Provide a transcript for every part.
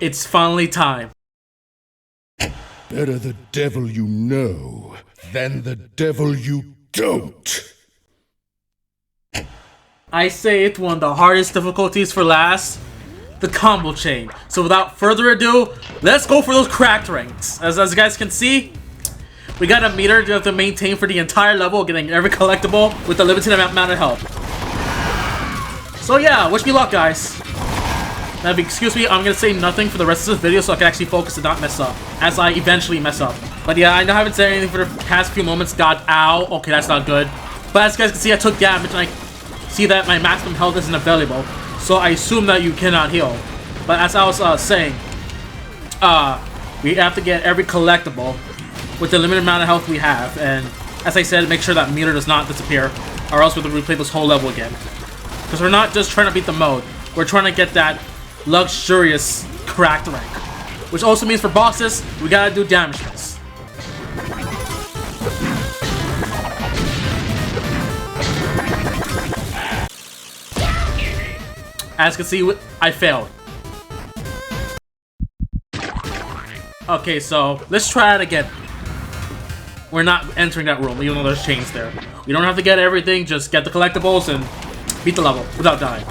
It's finally time. Better the devil you know than the devil you don't. I saved one of the hardest difficulties for last, the combo chain. So without further ado, let's go for those cracked ranks. As you guys can see, we got a meter to have to maintain for the entire level, getting every collectible with a limited amount of health. So yeah, wish me luck, guys. Now, if you excuse me, I'm gonna say nothing for the rest of this video so I can actually focus and not mess up, as I eventually mess up. But yeah, I know I haven't said anything for the past few moments. God, ow. Okay, that's not good. But as you guys can see, I took damage and I see that my maximum health isn't available. So I assume that you cannot heal. But as I was saying, we have to get every collectible with the limited amount of health we have. And as I said, make sure that meter does not disappear, or else we have to replay this whole level again. Because we're not just trying to beat the mode, we're trying to get that luxurious cracked rank. Which also means for bosses, we gotta do damage tests. As you can see, I failed. Okay, so let's try it again. We're not entering that room, even though there's chains there. We don't have to get everything, just get the collectibles and beat the level without dying.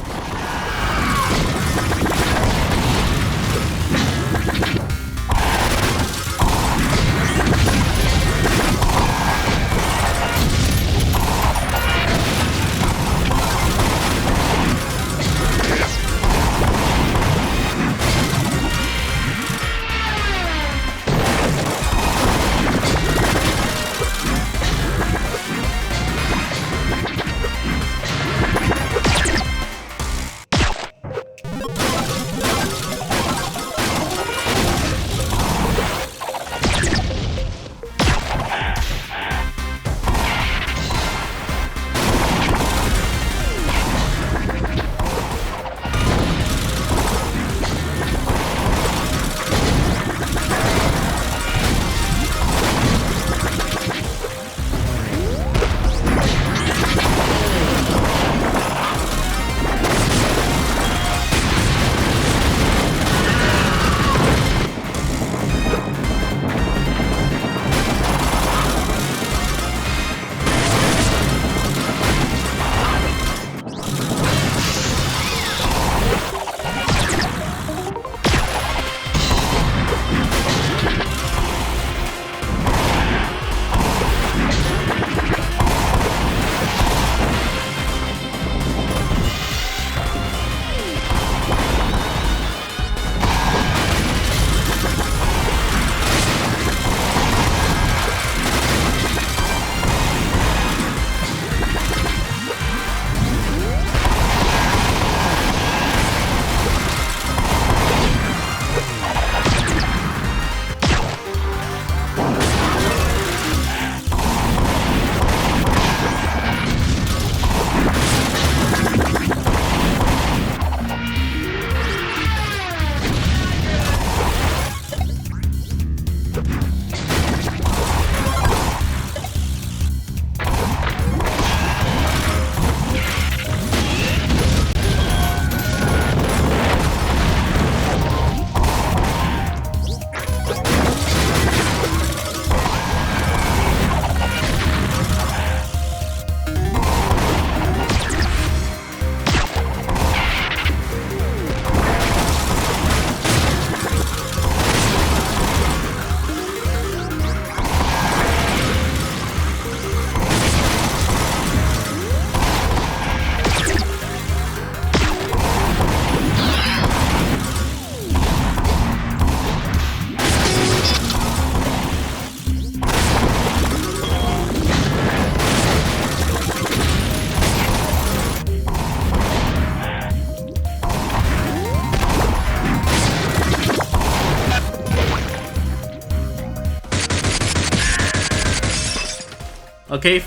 Okay,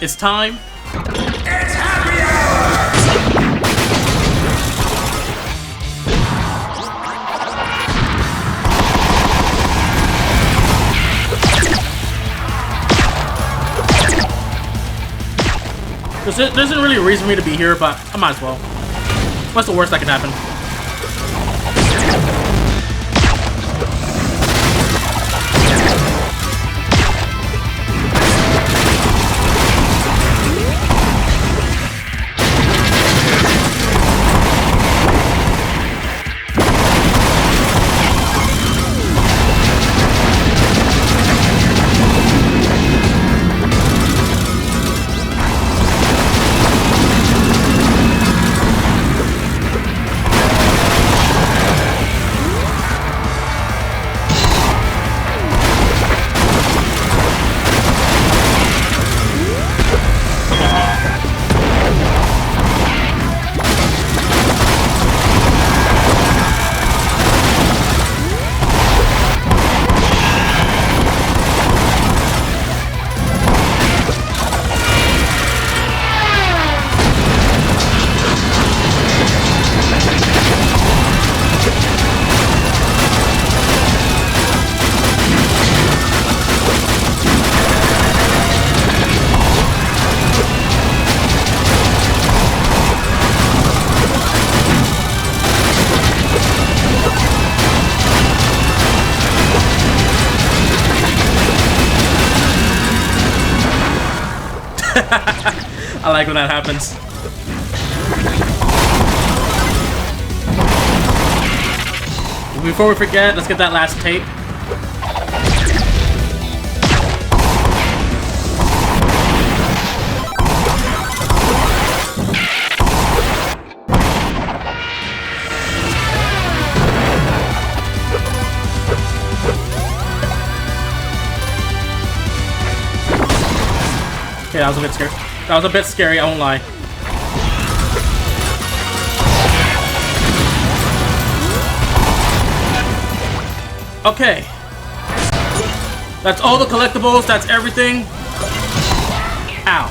it's time. It's happy hour! There isn't really a reason for me to be here, but I might as well. What's the worst that can happen? I like when that happens. Before we forget, let's get that last tape. Okay, that was a bit scary. That was a bit scary, I won't lie. Okay. That's all the collectibles, that's everything. Ow.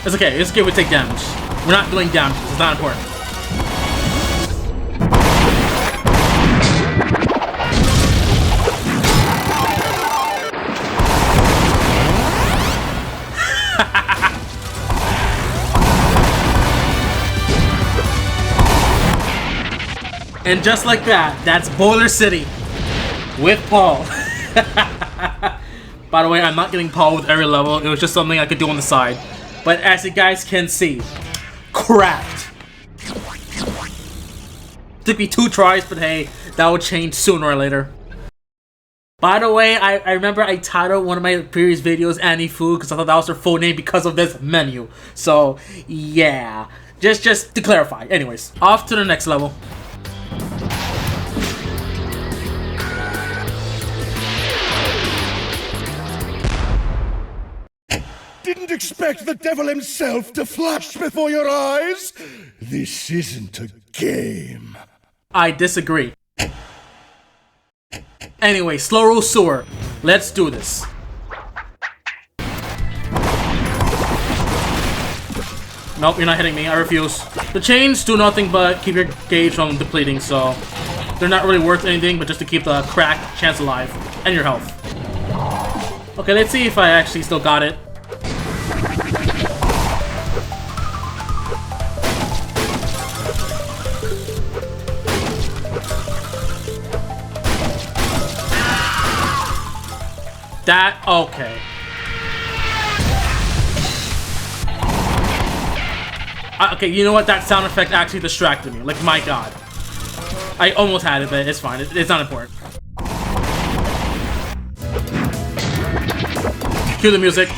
It's okay, it's okay, we take damage. We're not doing damage, it's not important. And just like that, that's Boiler City with Paul. By the way, I'm not getting Paul with every level. It was just something I could do on the side. But as you guys can see, cracked. Took me 2 tries, but hey, that will change sooner or later. By the way, I remember I titled one of my previous videos Annie Food because I thought that was her full name because of this menu. So, yeah. Just to clarify. Anyways, off to the next level. Didn't expect the devil himself to flash before your eyes? This isn't a game. I disagree. Anyway, Slowroast Sewer. Let's do this. Nope, you're not hitting me. I refuse. The chains do nothing but keep your gauge from depleting, so they're not really worth anything, but just to keep the cracked chance alive and your health. Okay, let's see if I actually still got it. That, okay. Okay, you know what? That sound effect actually distracted me. Like, my god. I almost had it, but it's fine. It's not important. Cue the music.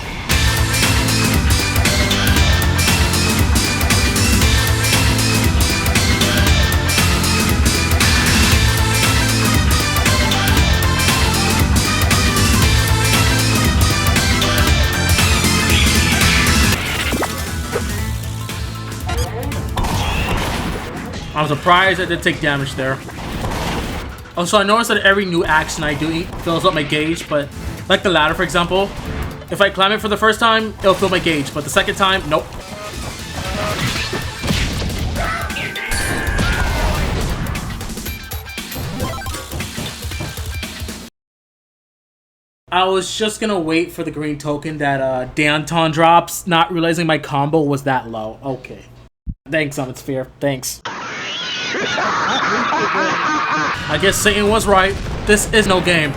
I'm surprised I did take damage there. Also, I noticed that every new action I do fills up my gauge, but like the ladder, for example, if I climb it for the first time, it'll fill my gauge, but the second time, nope. I was just gonna wait for the green token that Anton drops, not realizing my combo was that low. Okay. Thanks, Summit Sphere. Thanks. I guess Satan was right. This is no game.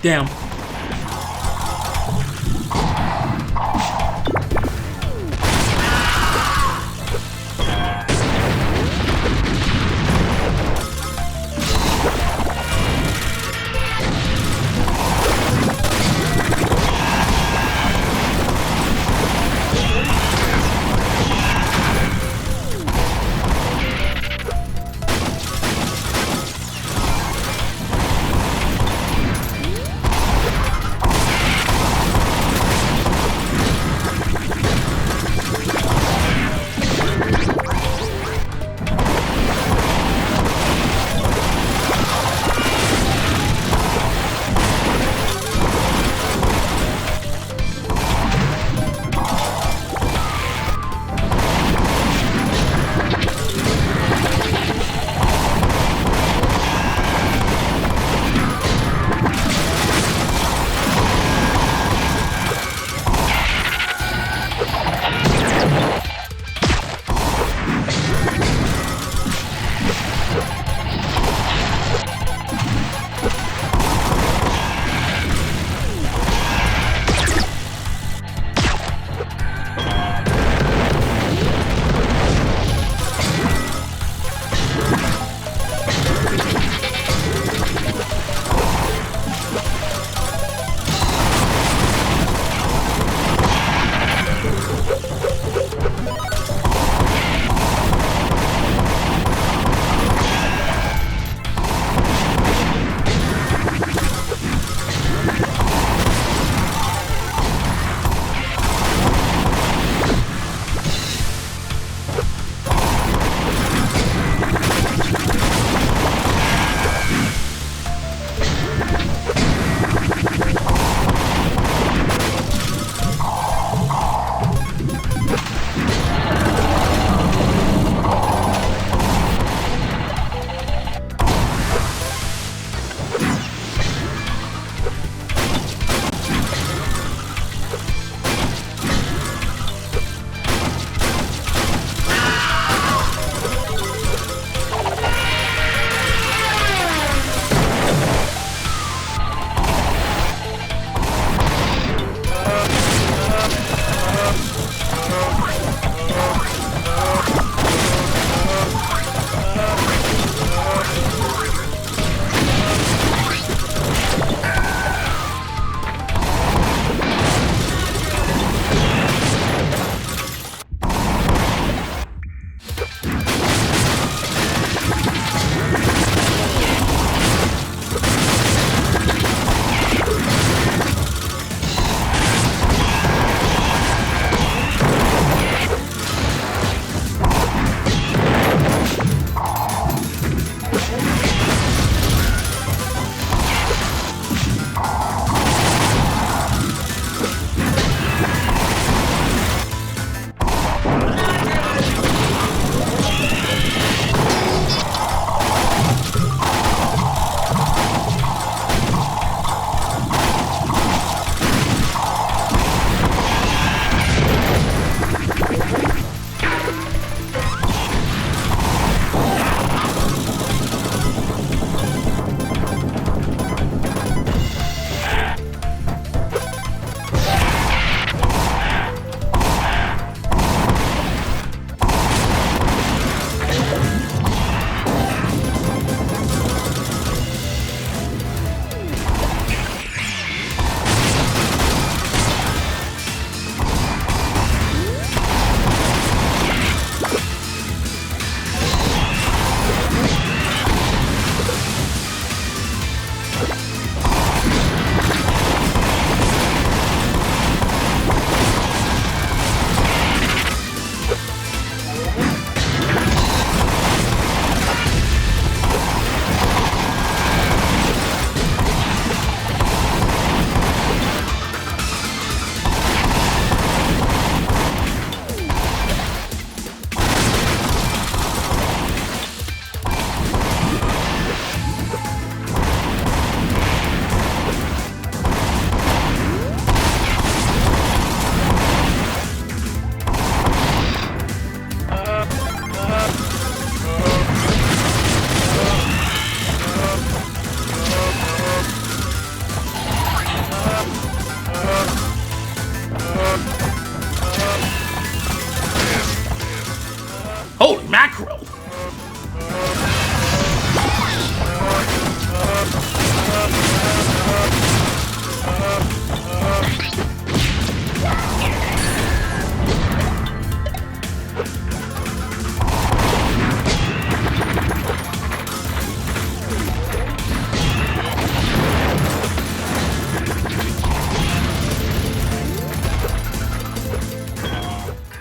Damn.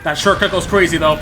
That shortcut goes crazy though.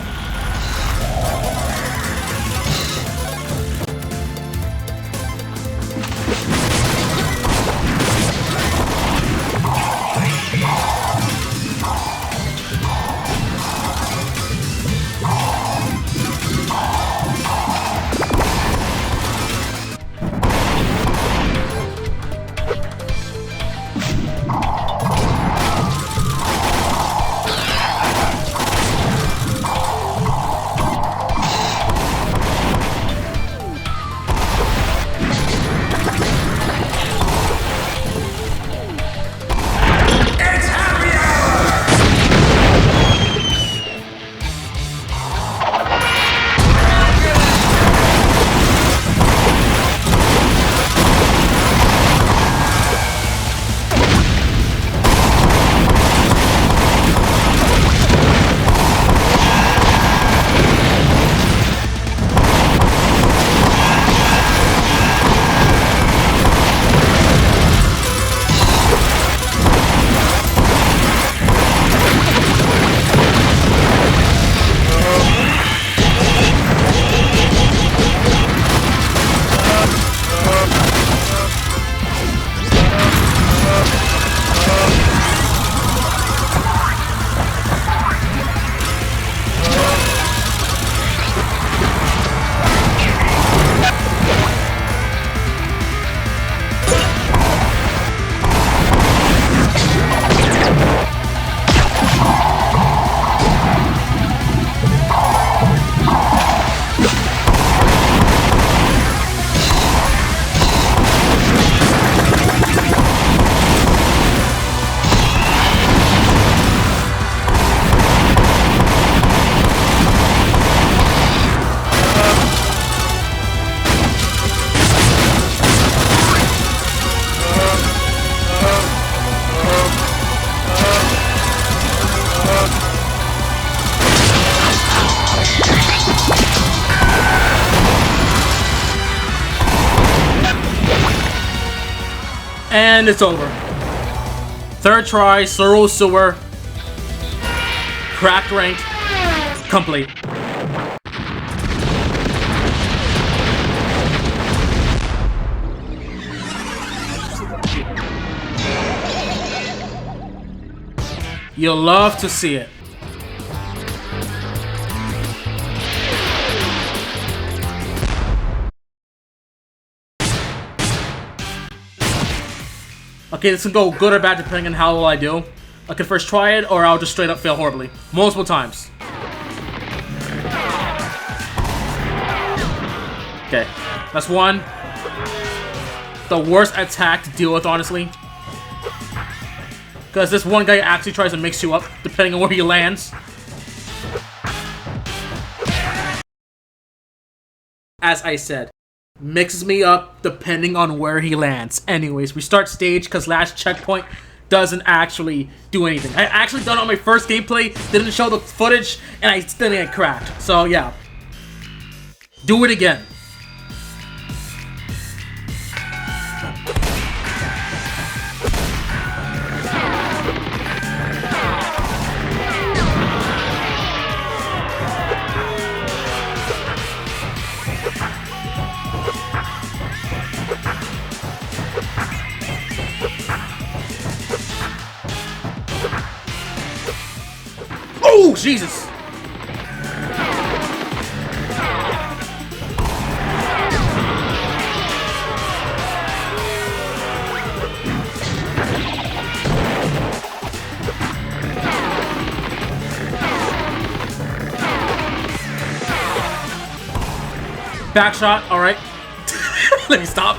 And it's over. Third try, Slowroast Sewer. Cracked rank. Complete. You'll love to see it. Okay, this can go good or bad depending on how well I do. I can first try it, or I'll just straight up fail horribly. Multiple times. Okay, that's one. The worst attack to deal with, honestly. Because this one guy actually tries to mix you up, depending on where he lands. As I said, mixes me up depending on where he lands. Anyways, we start stage because last checkpoint doesn't actually do anything. I actually done it on my first gameplay, didn't show the footage, and I still didn't get cracked. So yeah, do it again. Oh, Jesus! Back shot, alright. Let me stop.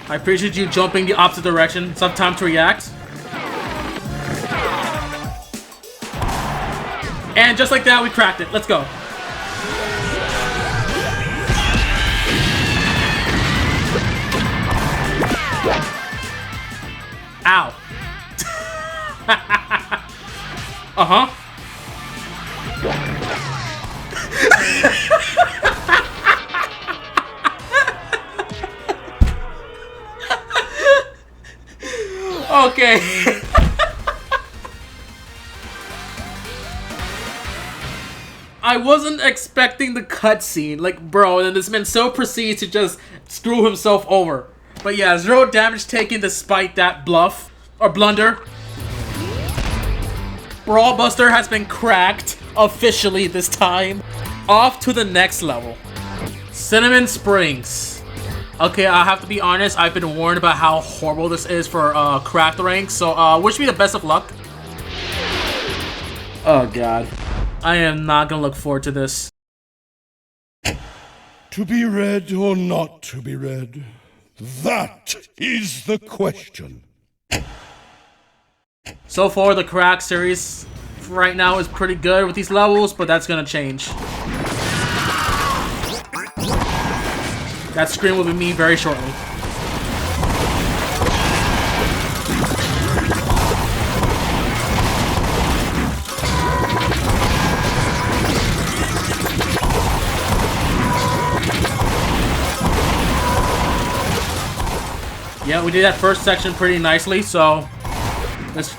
I appreciate you jumping the opposite direction. Some time to react. And just like that, we cracked it. Let's go. Ow. Uh-huh. Okay. I wasn't expecting the cutscene, like, bro, and this man so proceeds to just screw himself over. But yeah, 0 damage taken despite that bluff, or blunder. BrawlBuster has been cracked, officially this time. Off to the next level. Cinnamon Springs. Okay, I have to be honest, I've been warned about how horrible this is for cracked ranks, so wish me the best of luck. Oh god. I am not gonna look forward to this. To be read or not to be read? That is the question. So far, the crack series right now is pretty good with these levels, but that's gonna change. That scream will be me very shortly. Yeah, we did that first section pretty nicely, so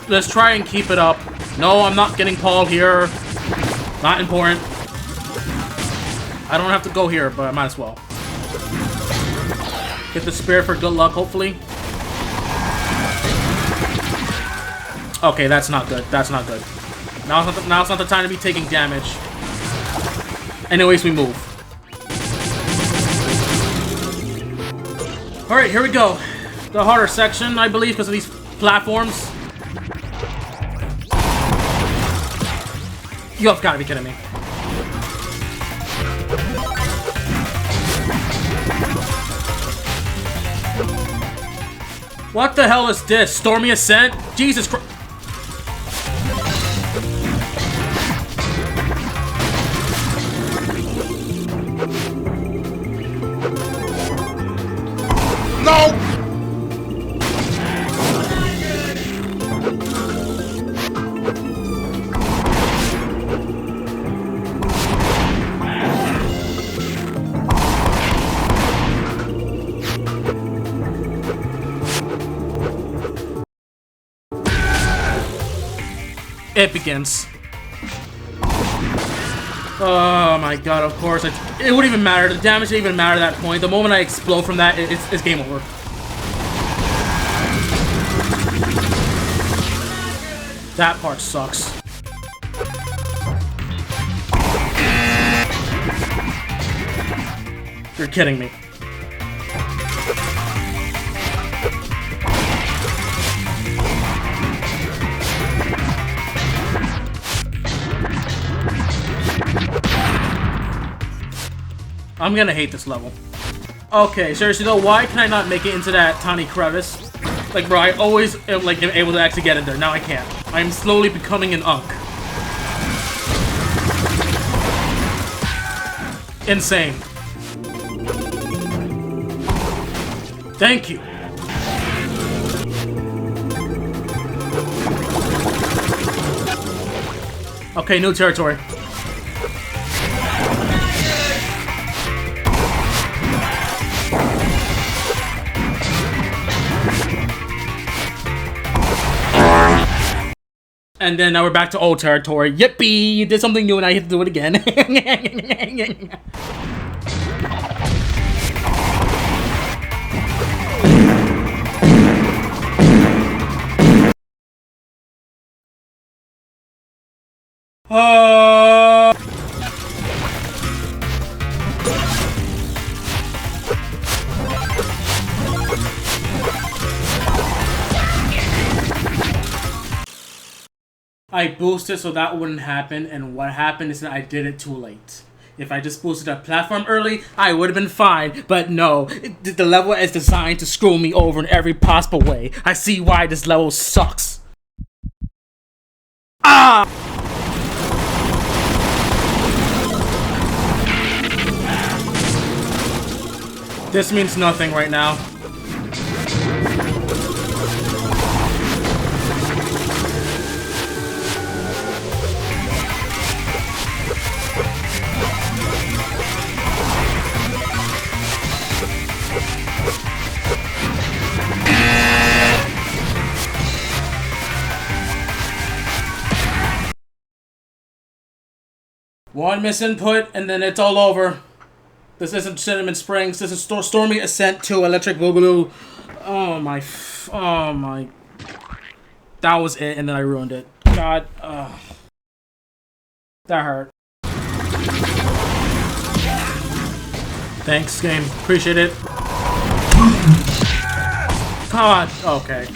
let's try and keep it up. No, I'm not getting Paul here. Not important. I don't have to go here, but I might as well. Get the spear for good luck, hopefully. Okay, that's not good. That's not good. Now it's not the time to be taking damage. Anyways, we move. Alright, here we go. The harder section, I believe, because of these platforms. You have got to be kidding me. What the hell is this? Stormy Ascent? Jesus Christ. No! It begins. Oh my god, of course. It wouldn't even matter. The damage didn't even matter at that point. The moment I explode from that, it's game over. That part sucks. You're kidding me. I'm gonna hate this level. Okay, seriously though, why can I not make it into that tiny crevice? Like, bro, I always am, like, able to actually get in there. Now I can't. I'm slowly becoming an unk. Insane. Thank you. Okay, new territory. And then now we're back to old territory. Yippee! You did something new and I have to do it again. I boosted so that wouldn't happen, and what happened is that I did it too late. If I just boosted a platform early, I would have been fine, but no. The level is designed to screw me over in every possible way. I see why this level sucks. Ah! This means nothing right now. One misinput, and then it's all over. This isn't Cinnamon Springs. This is Stormy Ascent to Electric Boogaloo. Oh my. Oh my. That was it, and then I ruined it. God. That hurt. Thanks, game. Appreciate it. God. Okay.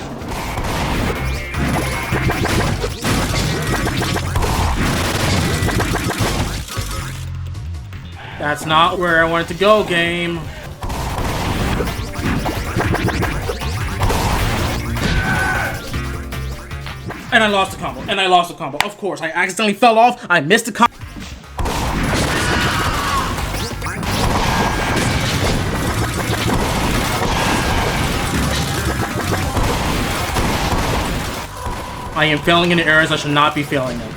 That's not where I wanted to go, game. And I lost the combo. And I lost the combo. Of course, I accidentally fell off. I missed the combo. I am failing in areas I should not be failing in.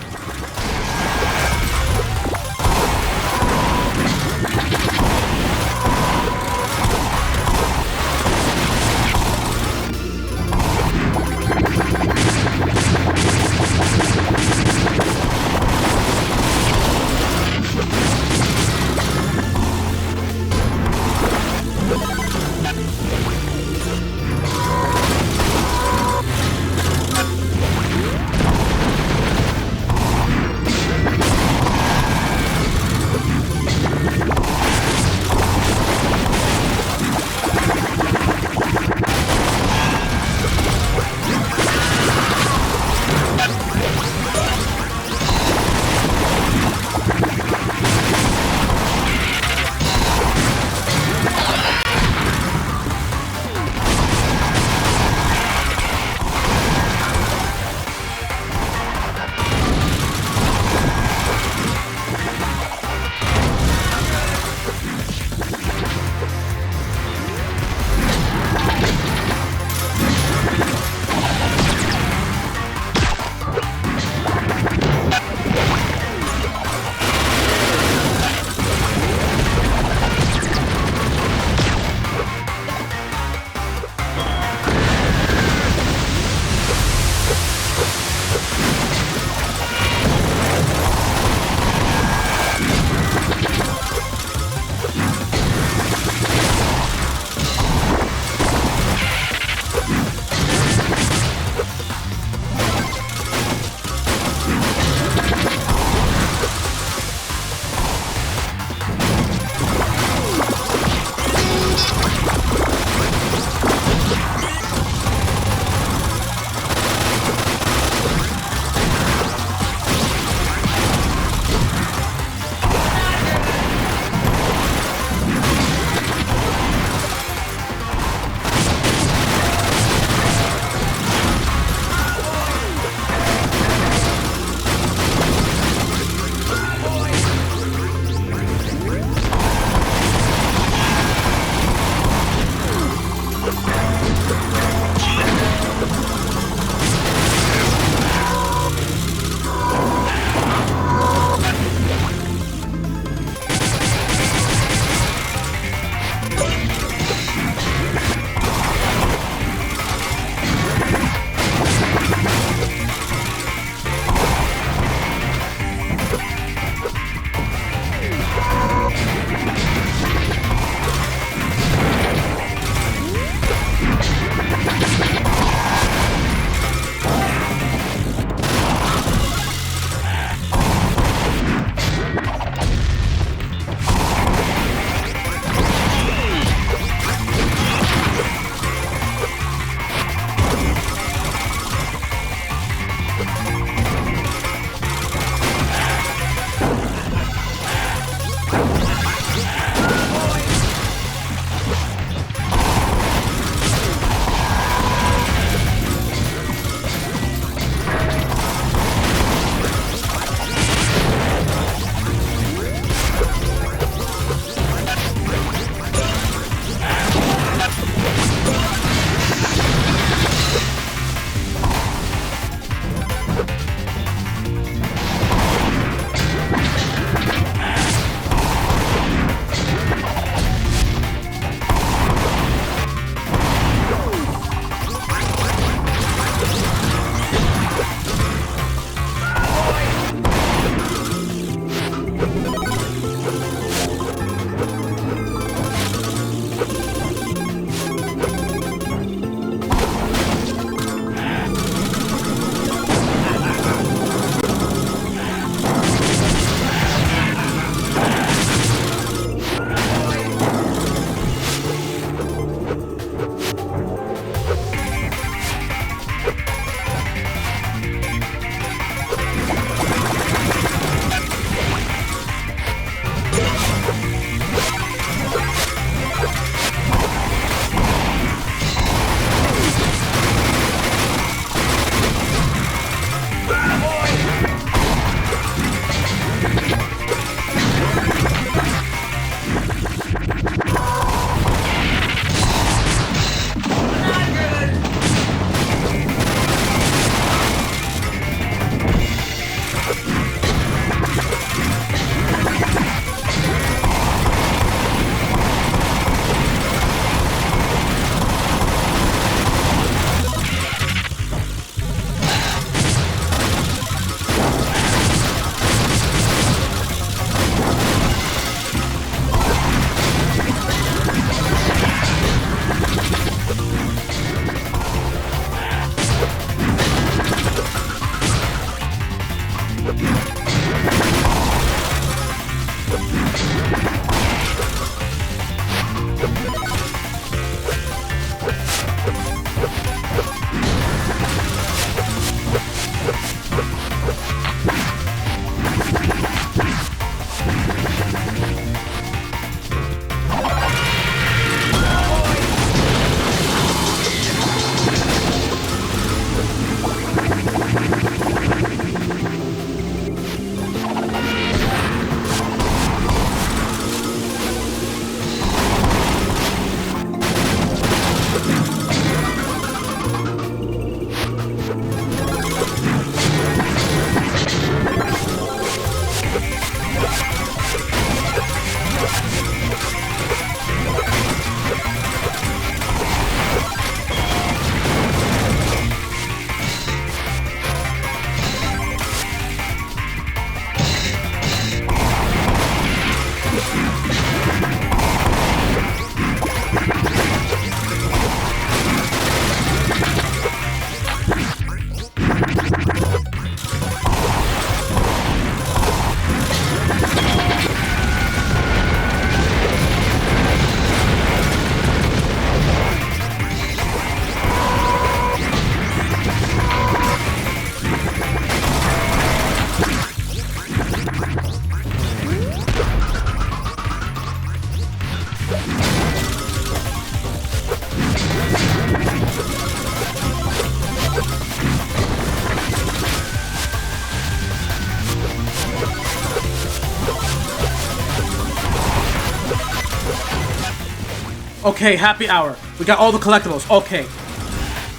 Okay, happy hour. We got all the collectibles. Okay.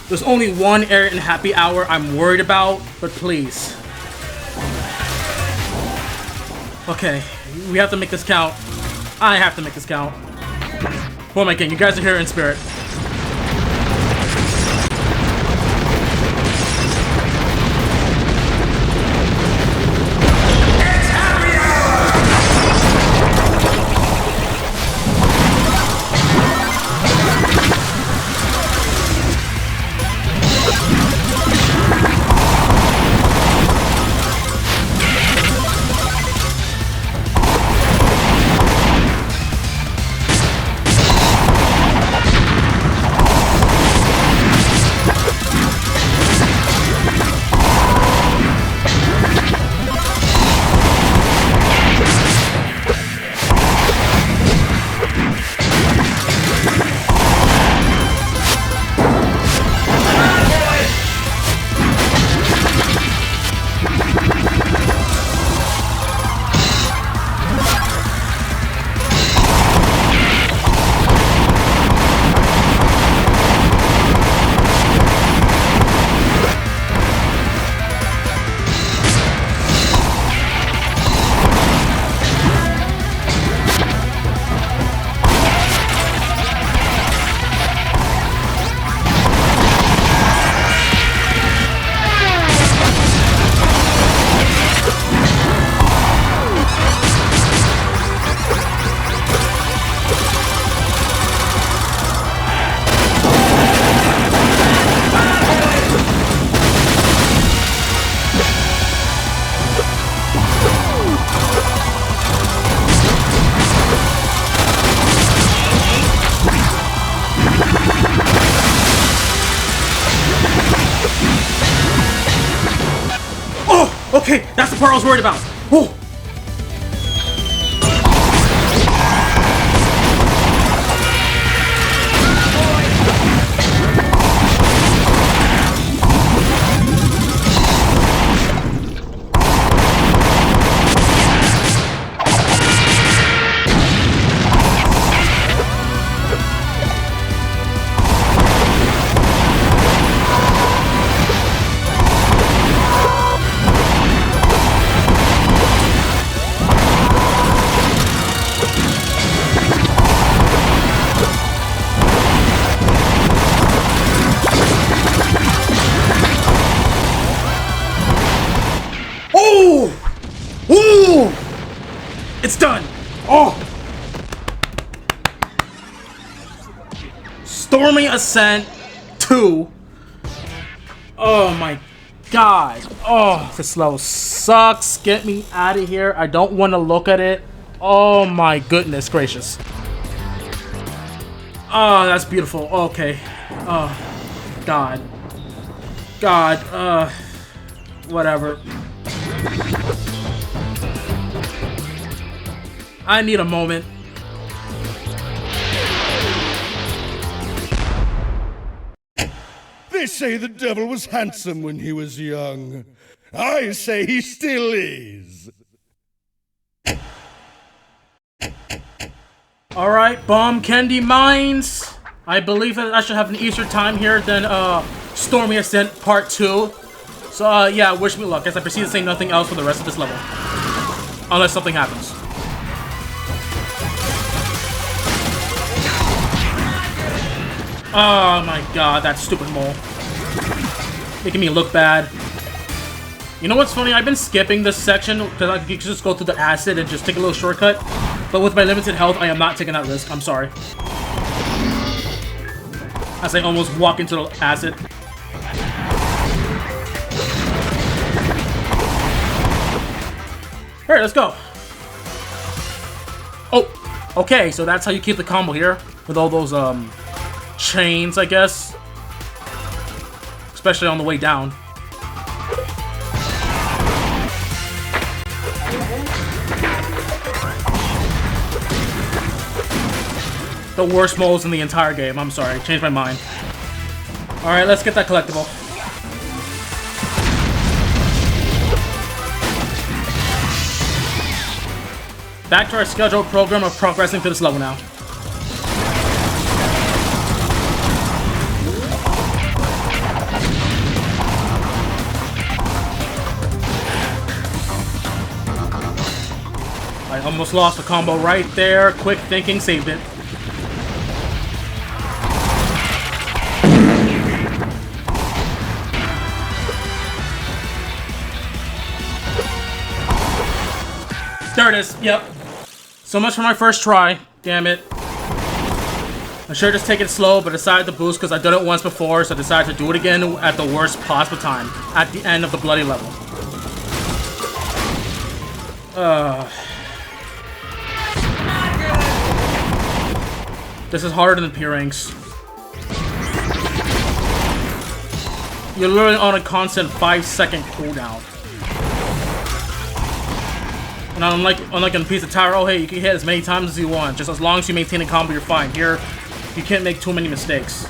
There's only one area in happy hour I'm worried about, but please. Okay, we have to make this count. I have to make this count. Who am I kidding? You guys are here in spirit. Okay, that's the part I was worried about. Whew. Ooh! It's done! Oh! Stormy Ascent 2. Oh my god. Oh, this level sucks. Get me out of here. I don't want to look at it. Oh my goodness gracious. Oh, that's beautiful. Okay. Oh, god. God, whatever. I need a moment. They say the devil was handsome when he was young. I say he still is. Alright, Bomb Candy Mines. I believe that I should have an easier time here than Stormy Ascent Part 2. So yeah, wish me luck as I proceed to say nothing else for the rest of this level. Unless something happens. Oh my god, that stupid mole. Making me look bad. You know what's funny? I've been skipping this section because I could just go through the acid and just take a little shortcut. But with my limited health, I am not taking that risk. I'm sorry. As I almost walk into the acid. Alright, let's go. Oh, okay, so that's how you keep the combo here. With all those, chains, I guess. Especially on the way down. The worst moles in the entire game. I'm sorry, changed my mind. Alright, let's get that collectible. Back to our scheduled program of progressing through this level now. almost lost the combo right there. Quick thinking saved it. There it is. Yep. So much for my first try. Damn it. I should have just taken it slow, but decided to boost because I've done it once before, so I decided to do it again at the worst possible time, at the end of the bloody level. This is harder than P ranks. You're literally on a constant 5-second cooldown. And unlike in Pizza Tower, oh hey, you can hit as many times as you want. Just as long as you maintain a combo, you're fine. Here, you can't make too many mistakes.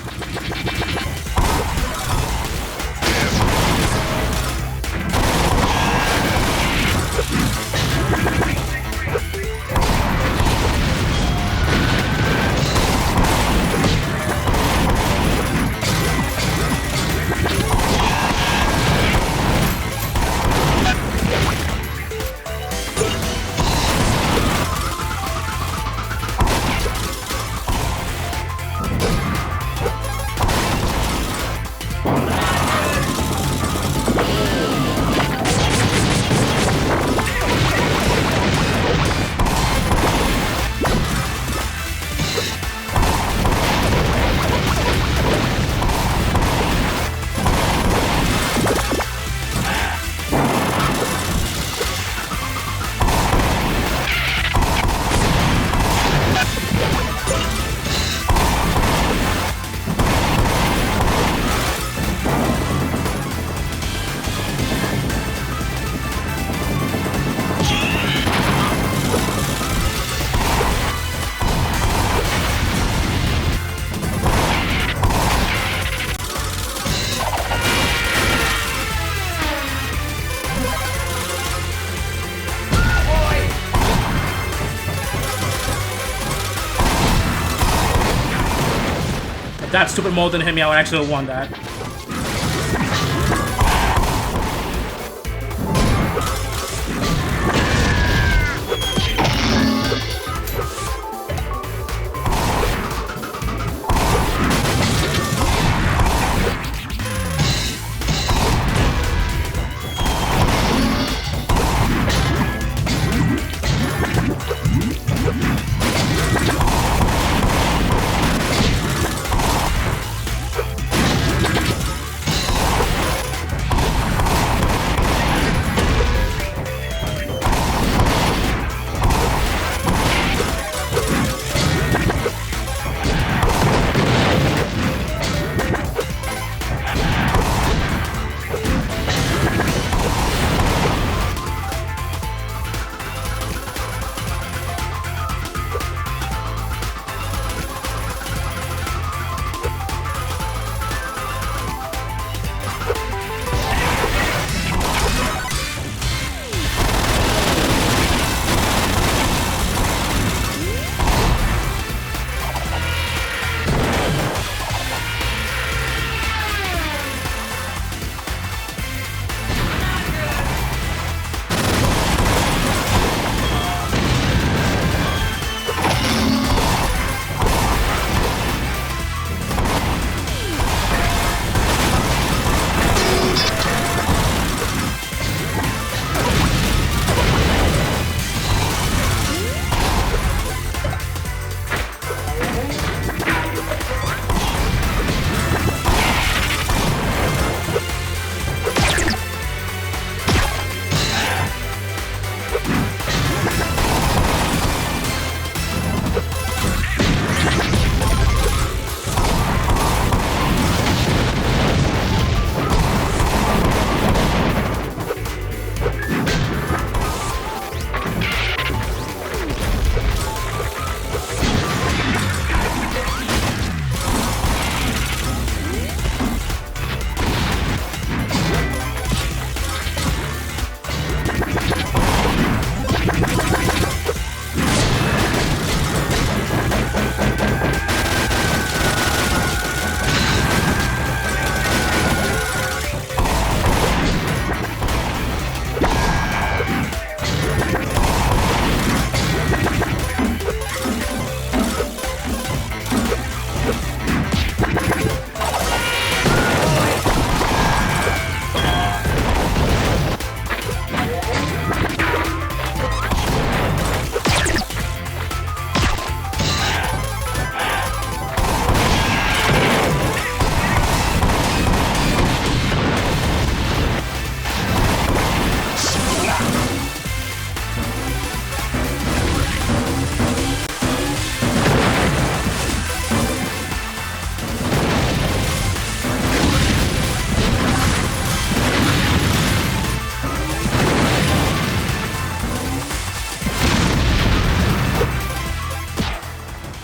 If that stupid mold didn't hit me, I would actually have won that.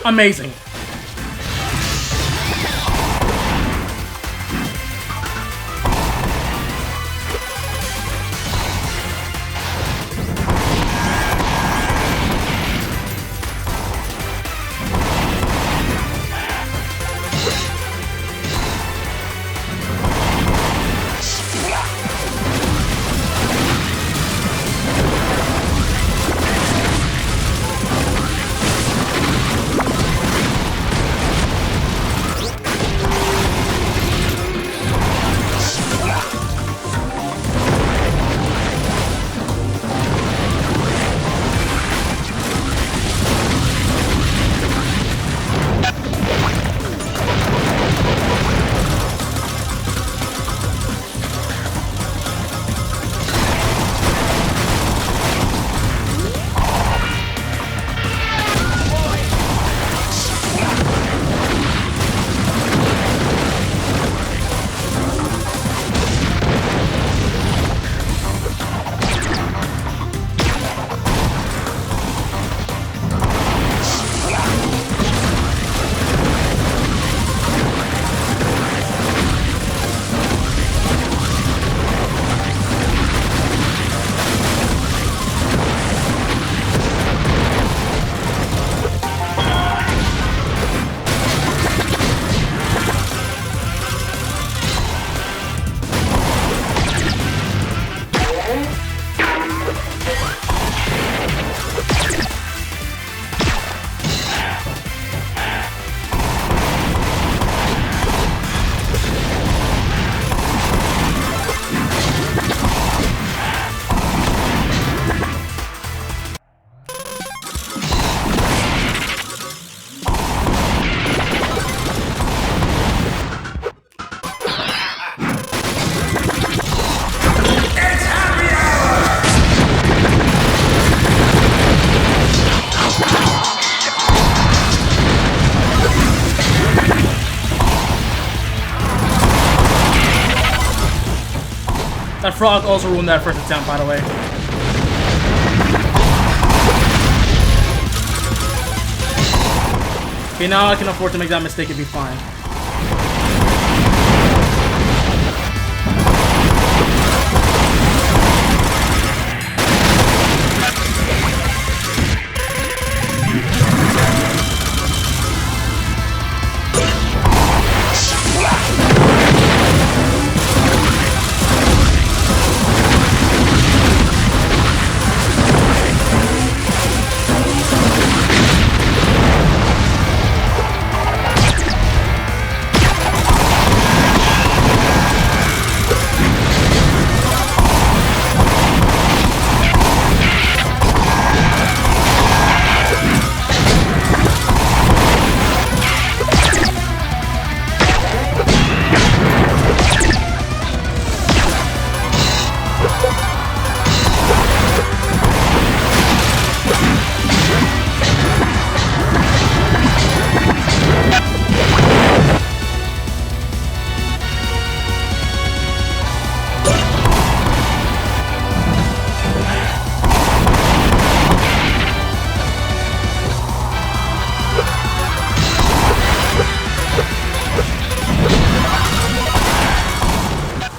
Amazing. That frog also ruined that first attempt, by the way. Okay, now I can afford to make that mistake and be fine.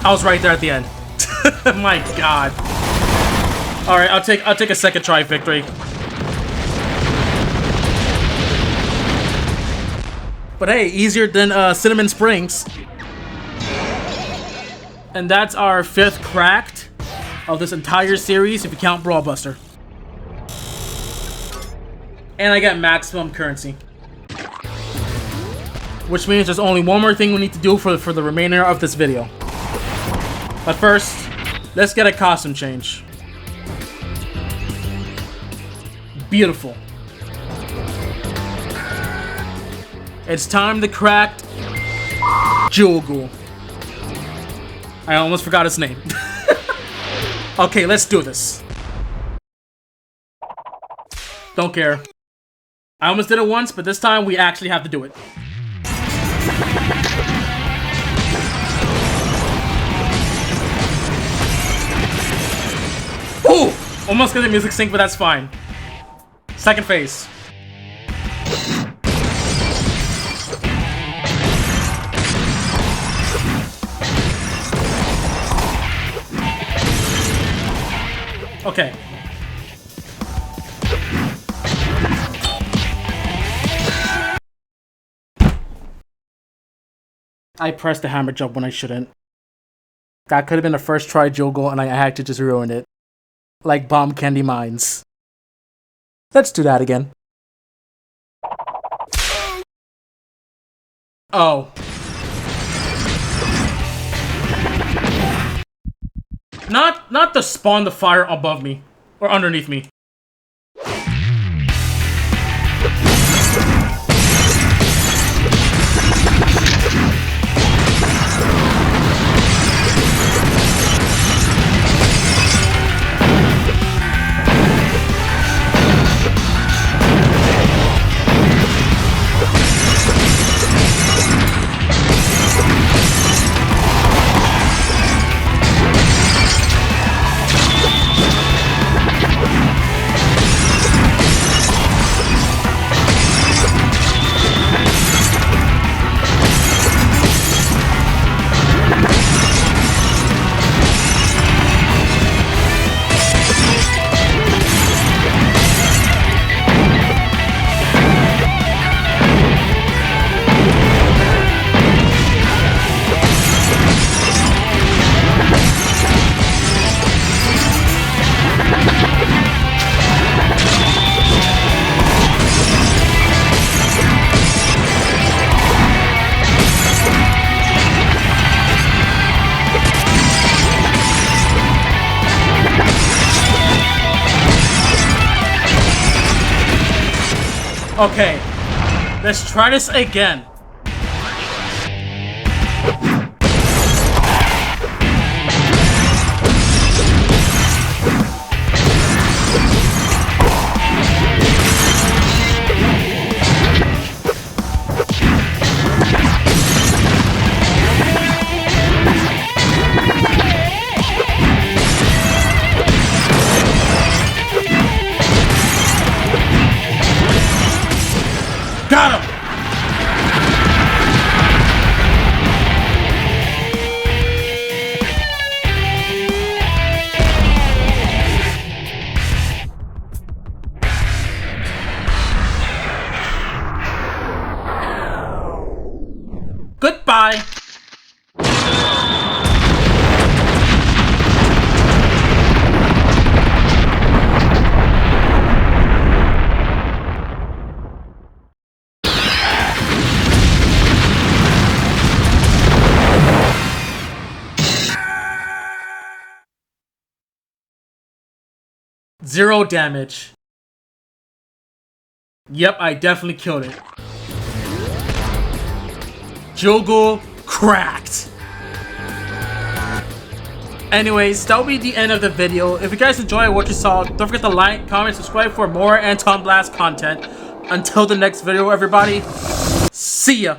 I was right there at the end. My God. All right, I'll take a second try victory. But hey, easier than Cinnamon Springs. And that's our 5th cracked of this entire series, if you count BrawlBuster. And I get maximum currency. Which means there's only one more thing we need to do for the remainder of this video. But first, let's get a costume change. Beautiful. It's time to crack Jewel Ghoul. I almost forgot his name. Okay, let's do this. Don't care. I almost did it once, but this time we actually have to do it. Ooh! Almost got the music sync, but that's fine. Second phase. Okay. I pressed the hammer jump when I shouldn't. That could have been the first try Jewel Ghoul, and I had to just ruin it. Like Bomb Candy Mines. Let's do that again. Oh. Not to spawn the fire above me. Or underneath me. Okay, let's try this again. Got him! Goodbye! Zero damage. Yep, I definitely killed it. Jewel Ghoul cracked. Anyways, that'll be the end of the video. If you guys enjoyed what you saw, don't forget to like, comment, subscribe for more Anton Blast content. Until the next video, everybody, see ya!